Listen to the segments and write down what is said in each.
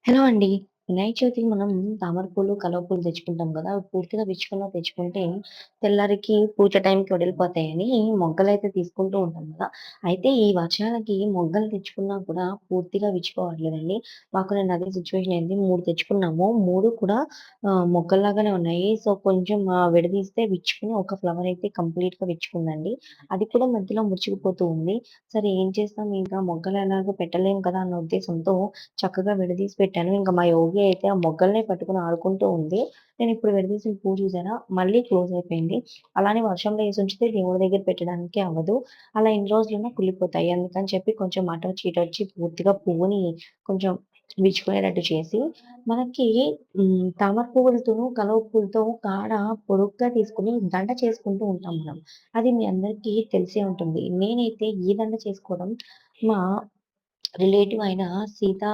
Hello అండి. వినాయక చవితికి మనం తామర పూలు, కలువ పూలు తెచ్చుకుంటాం గదా! అవి పూర్తిగా తెచ్చుకుంటే తెల్లారికి పూజ టైంకి వడిలిపోతాయని మొగ్గలైతే తీసుకుంటూ ఉంటాం గదా! అయితే ఈ వర్షాలకి మొగ్గలు తెచ్చుకున్నా కూడా పూర్తిగా విచ్చిపోవట్లేదండి. మాకు నిన్న అదే సిట్యుయేషన్ అయింది. 3 తెచ్చుకున్నాము. 3 కూడా మొగ్గల్లాగానే ఉన్నాయి. సో, కొంచెం విడదీస్తే విచ్చుకుని ఒక ఫ్లవర్ అయితే కంప్లీట్‌గా విచ్చుకుందండి. అది కూడా మధ్యలో ముడుచుకుపోతూ ఉంది. సరే ఏం చేస్తాం ఇంకా మొగ్గలు ఎలాగో పెట్టలేం కదా! అన్న ఉద్దేశంతో చక్కగా విడదీసి పెట్టాను. ఇంక మా యోగి అయితే ఆ మొగ్గల్నే పట్టుకొని ఆడుకుంటూ ఉంది. నేనిప్పుడు విడదీసిన పువ్వు చూసారా? మళ్ళీ క్లోజ్ అయిపోయింది. అలానే వర్షంలో ఏసుంచితే దేవుడి దగ్గర పెట్టడానికి అవ్వదు. అలా ఎన్ని రోజులున్నా కుళ్ళిపోతాయి. అందుకని చెప్పి కొంచెం అటొచ్చి, ఇటొచ్చి పూర్తిగా పువ్వుని కొంచెం విచ్చుకునేటట్టు చేసి, మనకి తామర పువ్వులతోనూ, కలువ పూలతో కాడ పొడుగ్గా తీసుకొని దండ చేసుకుంటూ ఉంటాం మనం. అది మీ అందరికీ తెలిసే ఉంటుంది. నేనైతే ఈ దండ చేసుకోవడం మా రిలేటివ్ అయిన సీతా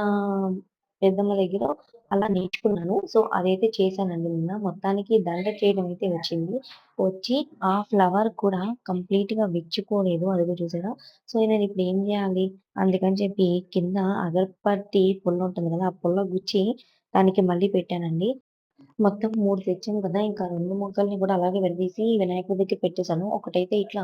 పెద్దమ్మ దగ్గర అలా నేర్చుకున్నాను. సో, అదైతే చేశానండి నిన్న. మొత్తానికి దండ చేయడం అయితే వచ్చింది. వచ్చి ఆ ఫ్లవర్ కూడా కంప్లీట్‌గా విచ్చుకోలేదు. అదిగో చూసారా? సో, నేనిప్పుడు ఏం జేయాలి? అందుకని చెప్పి కింద అగరబత్తి పుల్ల ఉంటుంది గదా! ఆ పుల్ల గుచ్చి దానికి మళ్ళీ పెట్టానండి. మొత్తం 3 తెచ్చాం కదా! ఇంకా 2 మొక్కల్ని కూడా అలాగే విడదీసి వినాయకుడి దగ్గర పెట్టేసాను. ఒకటైతే ఇట్లా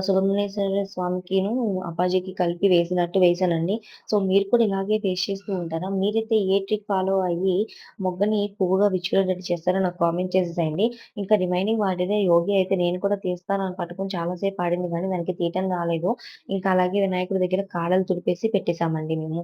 సుబ్రహ్మణ్యేశ్వర స్వామికిను, అప్పాజీకి కలిపి వేసినట్టు వేశానండి. సో, మీరు కూడా ఇలాగే ఫేస్ చేస్తూ ఉంటారా? మీరైతే ఏ ట్రిక్ ఫాలో అయ్యి మొగ్గని పువ్వుగా విచ్చుకునేటట్టు చేస్తారో నాకు కామెంట్ చేసేసేయండి. ఇంకా రిమైనింగ్ వాటిదే యోగి అయితే నేను కూడా తీస్తానని పట్టుకొని చాలా సేపు ఆడింది గానీ దానికి తీయటం రాలేదు. ఇంకా అలాగే వినాయకుడి దగ్గర కాడలు తుడిపేసి పెట్టేసామండి మేము.